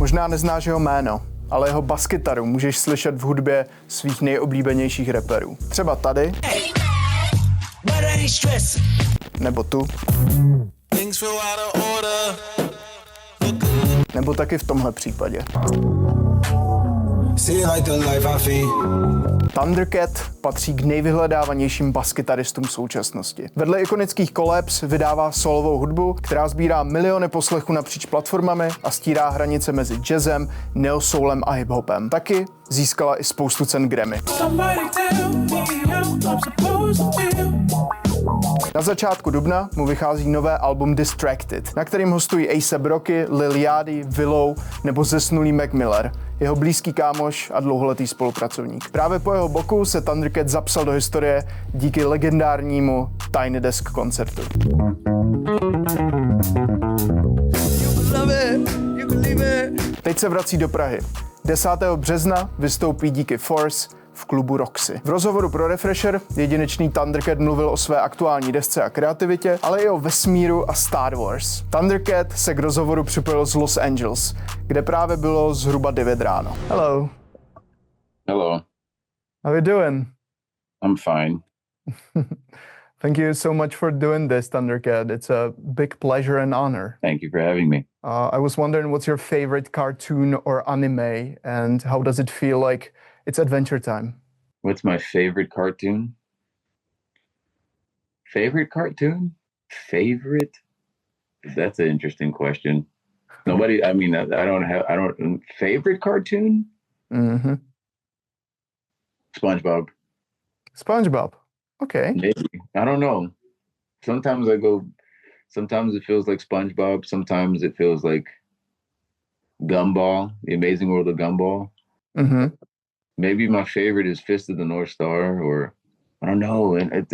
Možná neznáš jeho jméno, ale jeho baskytaru můžeš slyšet v hudbě svých nejoblíbenějších rapperů. Třeba tady. Nebo tu. Nebo taky v tomhle případě. Thundercat patří k nejvyhledávanějším baskytaristům současnosti. Vedle ikonických kolabs vydává sólovou hudbu, která sbírá miliony poslechů napříč platformami a stírá hranice mezi jazzem, neosoulem a hiphopem. Taky získala i spoustu cen Grammy. Na začátku dubna mu vychází nové album Distracted, na kterým hostují A$AP Rocky, Lil Yachty, Willow nebo zesnulý Maca Millera, jeho blízký kámoš a dlouholetý spolupracovník. Právě po jeho boku se Thundercat zapsal do historie díky legendárnímu Tiny Desk koncertu. Teď se vrací do Prahy. 10. března vystoupí díky Force v klubu Roxy. V rozhovoru pro Refresher jedinečný Thundercat mluvil o své aktuální desce a kreativitě, ale i o vesmíru a Star Wars. Thundercat se k rozhovoru připojil z Los Angeles, kde právě bylo zhruba 9 ráno. Hello. Hello. How you doing? I'm fine. Thank you so much for doing this, Thundercat. It's a big pleasure and honor. Thank you for having me. I was wondering, what's your favorite cartoon or anime, and how does it feel like it's adventure time? What's my favorite cartoon? Favorite cartoon? Favorite? That's an interesting question. Nobody, I mean, favorite cartoon? Mm-hmm. SpongeBob. SpongeBob. Okay. Maybe. I don't know. Sometimes it feels like SpongeBob. Sometimes it feels like Gumball, The Amazing World of Gumball. Mm-hmm. Maybe my favorite is Fist of the North Star, or I don't know. And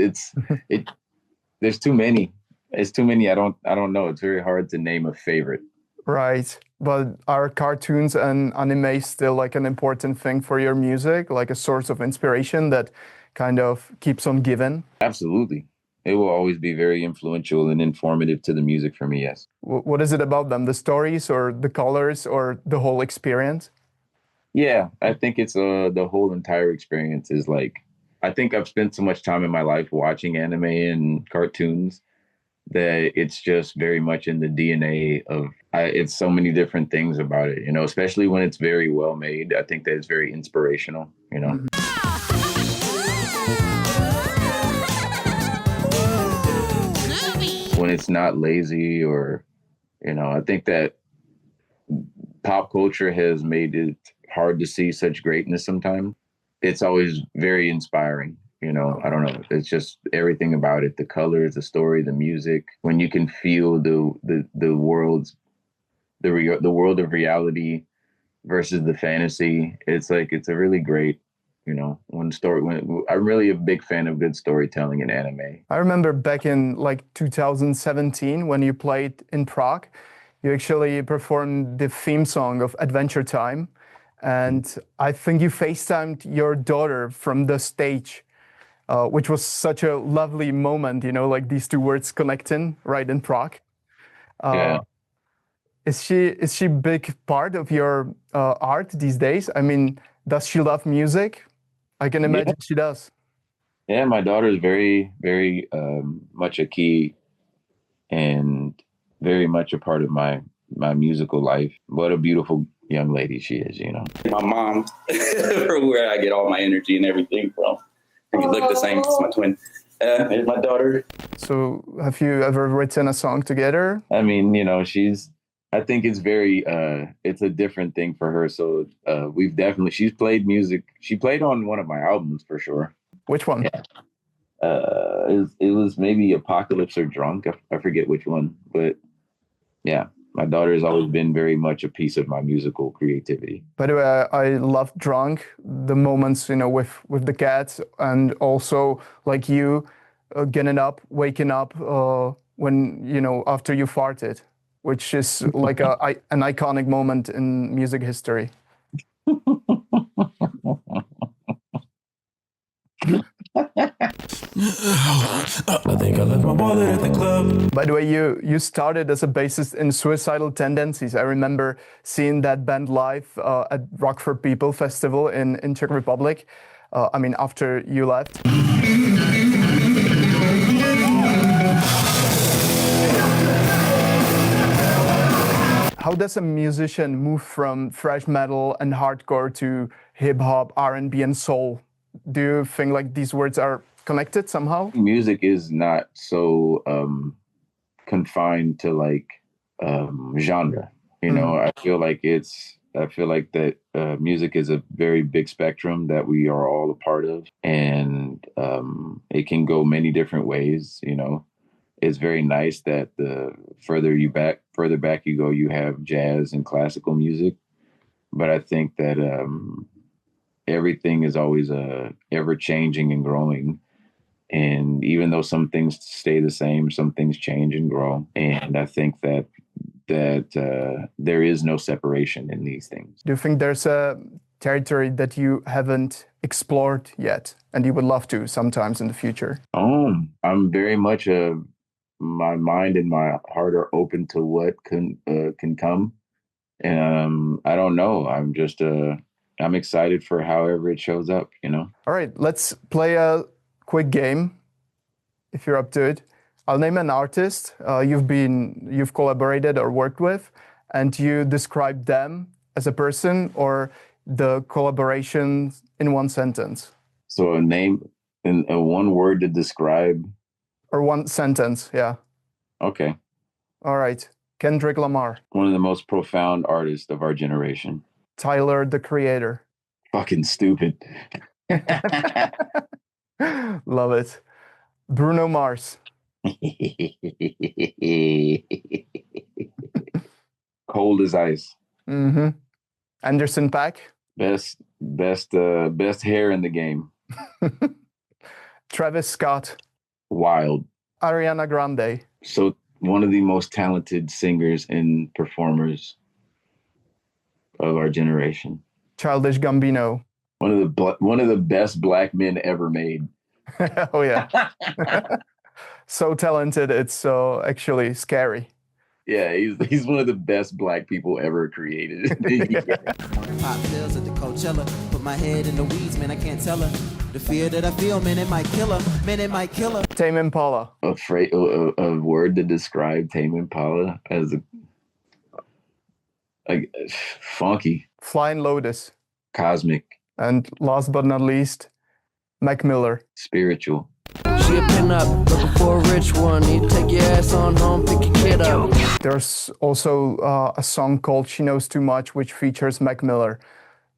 there's too many. It's too many. I don't know. It's very hard to name a favorite. Right. But are cartoons and anime still like an important thing for your music, like a source of inspiration that kind of keeps on giving? Absolutely. It will always be very influential and informative to the music for me, yes. What is it about them? The stories or the colors or the whole experience? Yeah, I think it's the whole entire experience is like, I think I've spent so much time in my life watching anime and cartoons that it's just very much in the DNA of, it's so many different things about it, you know, especially when it's very well made. I think that it's very inspirational, you know. Mm-hmm. When it's not lazy or, you know, I think that pop culture has made it hard to see such greatness sometimes. It's always very inspiring, you know. I don't know. It's just everything about it, the colors, the story, the music. When you can feel the world of reality versus the fantasy, it's like, it's a really great, you know, I'm really a big fan of good storytelling in anime. I remember back in like 2017 when you played in Prague, you actually performed the theme song of Adventure Time. And I think you FaceTimed your daughter from the stage, which was such a lovely moment, you know, like these two words connecting right in Prague. Yeah. Is she a big part of your art these days? I mean, does she love music? I can imagine she does. Yeah, my daughter is very, very much a key and very much a part of my musical life. What a beautiful young lady she is, you know. My mom, where I get all my energy and everything from. We look the same as my twin. There's my daughter. So have you ever written a song together? I mean, you know, I think it's very, it's a different thing for her. So she's played music. She played on one of my albums for sure. Which one? Yeah. It was maybe Apocalypse or Drunk. I forget which one, but yeah, my daughter has always been very much a piece of my musical creativity. By the way, I love Drunk, the moments, you know, with the cats, and also like you getting up, waking up when, you know, after you farted, which is like an iconic moment in music history. I think I left my wallet at the club. By the way, you started as a bassist in Suicidal Tendencies. I remember seeing that band live at Rock for People Festival in Czech Republic. After you left. How does a musician move from thrash metal and hardcore to hip hop, R&B, and soul? Do you think like these words are connected somehow? Music is not so confined to like genre. You know, I feel like that music is a very big spectrum that we are all a part of, and it can go many different ways. You know, it's very nice that the further back you go, you have jazz and classical music. But I think that everything is always ever changing and growing. And even though some things stay the same, some things change and grow. And I think that there is no separation in these things. Do you think there's a territory that you haven't explored yet and you would love to sometimes in the future? I'm very much my mind and my heart are open to what can come. And I don't know. I'm excited for however it shows up, you know? All right, let's play a quick game if you're up to it. I'll name an artist you've collaborated or worked with, and you describe them as a person or the collaboration in one sentence. So a name in one word to describe? Or one sentence, yeah. Okay. All right. Kendrick Lamar. One of the most profound artists of our generation. Tyler, the Creator. Fucking stupid. Love it. Bruno Mars. Cold as ice. Mm-hmm. Anderson .Paak. Best hair in the game. Travis Scott. Wild. Ariana Grande. So one of the most talented singers and performers of our generation. Childish Gambino. One of the best black men ever made. Oh yeah. So talented, it's so actually scary. Yeah, he's one of the best black people ever created. Pop pills at the Coachella. Put my head in the weeds, man, I can't tell her. The fear that I feel, man, it might kill her. Man, it might kill her. Tame Impala. A word to describe Tame Impala as funky. Flying Lotus. Cosmic. And last but not least, Mac Miller. Spiritual. She a pin up, looking for a rich one. You take your ass on home, pick your kid up. There's also a song called She Knows Too Much, which features Mac Miller.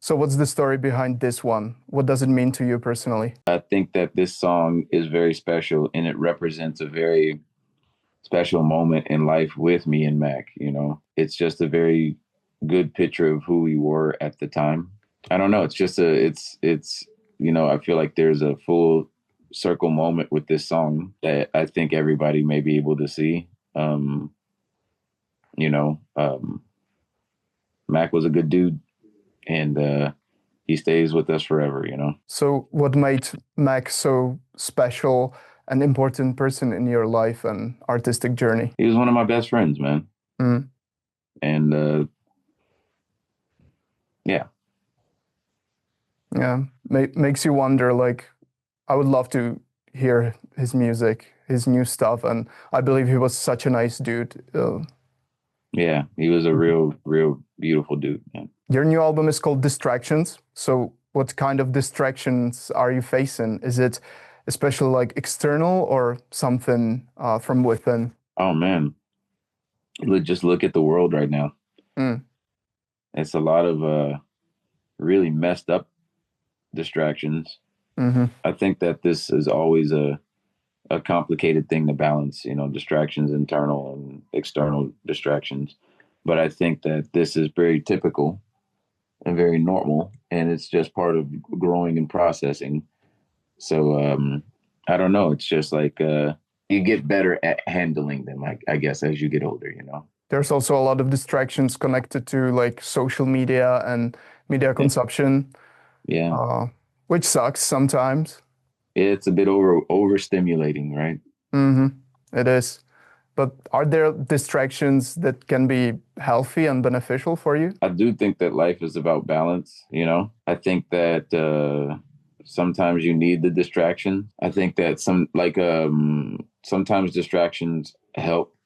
So what's the story behind this one? What does it mean to you personally? I think that this song is very special, and it represents a very special moment in life with me and Mac. You know, it's just a very good picture of who we were at the time. I don't know. It's just you know, I feel like there's a full circle moment with this song that I think everybody may be able to see. Mac was a good dude, and he stays with us forever, you know. So what made Mac so special, an important person in your life and artistic journey? He was one of my best friends, man. Mm. And yeah, makes you wonder, like, I would love to hear his music, his new stuff, and I believe he was such a nice dude. Yeah, he was a real beautiful dude, man. Your new album is called Distractions. So what kind of distractions are you facing? Is it especially like external or something from within? Oh, man. Just look at the world right now. Mm. It's a lot of really messed up distractions. Mm-hmm. I think that this is always a complicated thing to balance, you know, distractions, internal and external distractions. But I think that this is very typical and very normal, and it's just part of growing and processing. So I don't know. It's just like you get better at handling them, I guess, as you get older, you know. There's also a lot of distractions connected to like social media and media consumption. Yeah. Which sucks sometimes. it's a bit overstimulating, right? It is. But are there distractions that can be healthy and beneficial for you? I do think that life is about balance, you know? I think that sometimes you need the distraction. I think that sometimes distractions help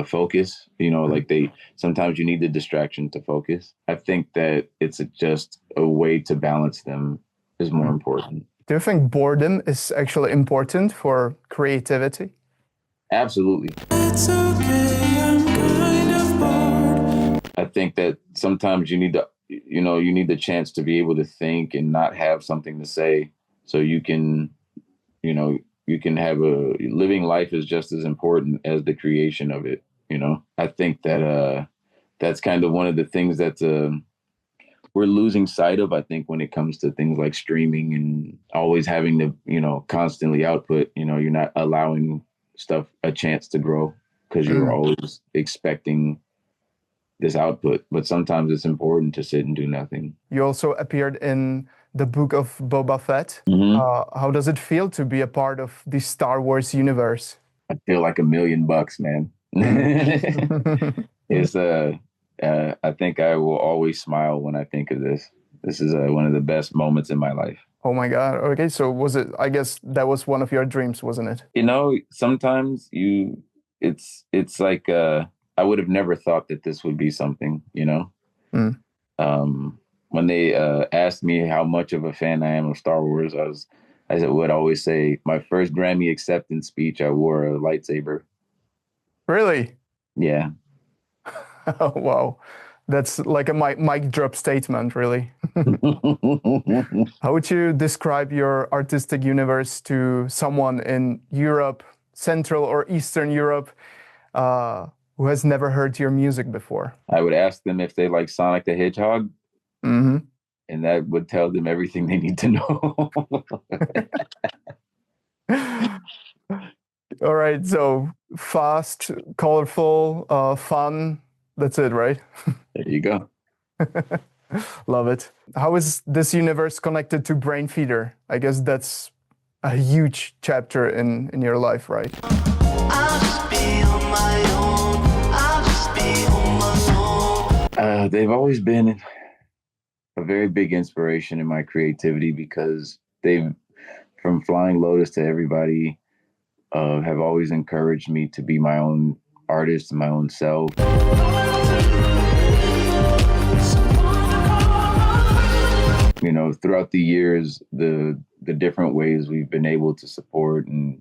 focus, you know, like sometimes you need the distraction to focus. I think that it's just a way to balance them is more important. Do you think boredom is actually important for creativity? Absolutely. It's okay, I'm kind of bored. I think that sometimes you need the chance to be able to think and not have something to say, so you can have living life is just as important as the creation of it. You know, I think that that's kind of one of the things that we're losing sight of. I think when it comes to things like streaming and always having to, you know, constantly output, you know, you're not allowing stuff a chance to grow because you're always expecting this output. But sometimes it's important to sit and do nothing. You also appeared in the book of Boba Fett. How does it feel to be a part of the Star Wars universe? I feel like $1 million, man. It's I think I will always smile when I think of this. This is one of the best moments in my life. Oh my God. Okay. So I guess that was one of your dreams, wasn't it? You know, sometimes it's like, I would have never thought that this would be something, you know? When they asked me how much of a fan I am of Star Wars, I would always say my first Grammy acceptance speech, I wore a lightsaber. Really? Yeah. Oh, wow. That's like a mic drop statement, really. How would you describe your artistic universe to someone in Europe, Central or Eastern Europe, who has never heard your music before? I would ask them if they like Sonic the Hedgehog. And that would tell them everything they need to know. All right. So fast, colorful, fun. That's it, right? There you go. Love it. How is this universe connected to Brainfeeder? I guess that's a huge chapter in your life, right? I'll just be on my own. I'll just be on my own. They've always been a very big inspiration in my creativity because from Flying Lotus to everybody, have always encouraged me to be my own artist and my own self. You know, throughout the years, the different ways we've been able to support and,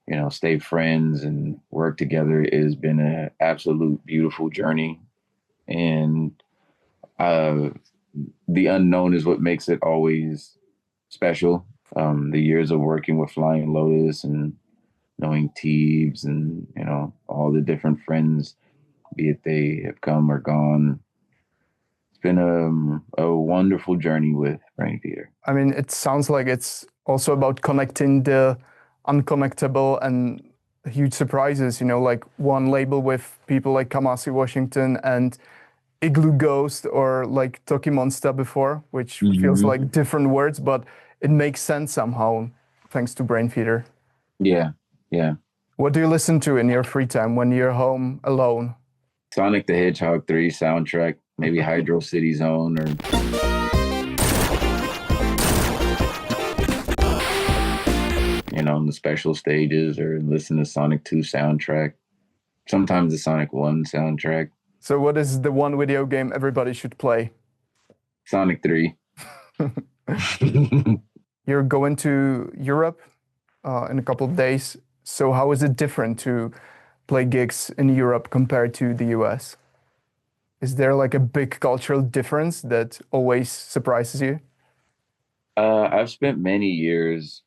you know, stay friends and work together has been an absolute beautiful journey. And the unknown is what makes it always special. The years of working with Flying Lotus and knowing Teebs and, you know, all the different friends, be it they have come or gone. It's been a wonderful journey with Brainfeeder. I mean, it sounds like it's also about connecting the unconnectable and huge surprises, you know, like one label with people like Kamasi Washington and Igloo Ghost or like Toki Monster before, which feels like different words, but it makes sense somehow thanks to Brainfeeder. Yeah, yeah. What do you listen to in your free time when you're home alone? Sonic the Hedgehog 3 soundtrack, maybe Hydro City Zone or... You know, in the special stages, or listen to Sonic 2 soundtrack. Sometimes the Sonic 1 soundtrack. So what is the one video game everybody should play? Sonic 3. You're going to Europe in a couple of days. So how is it different to play gigs in Europe compared to the US? Is there like a big cultural difference that always surprises you? I've spent many years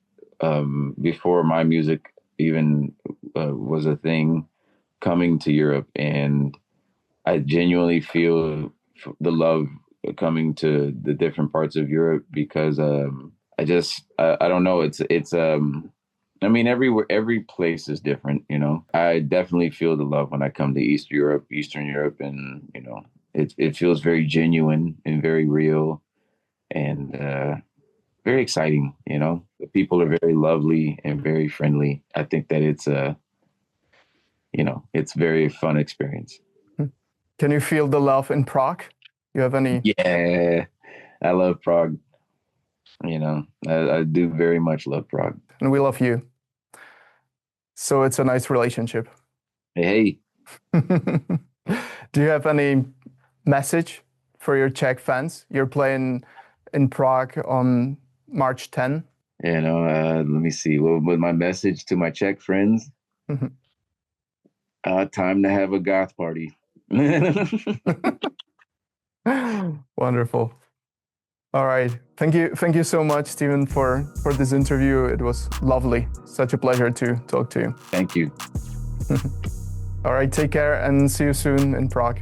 before my music even was a thing coming to Europe, and I genuinely feel the love coming to the different parts of Europe because I don't know. It's I mean, every place is different, you know. I definitely feel the love when I come to Eastern Europe, and, you know, it feels very genuine and very real. And very exciting, you know. The people are very lovely and very friendly. I think that it's it's very fun experience. Can you feel the love in Prague? You have any? Yeah, I love Prague. You know, I do very much love Prague. And we love you. So it's a nice relationship. Hey. Do you have any message for your Czech fans? You're playing in Prague on March 10. You know, let me see. What was my message to my Czech friends? Time to have a goth party. Wonderful. All right. Thank you so much, Steven, for this interview. It was lovely. Such a pleasure to talk to you. Thank you. All right. Take care and see you soon in Prague.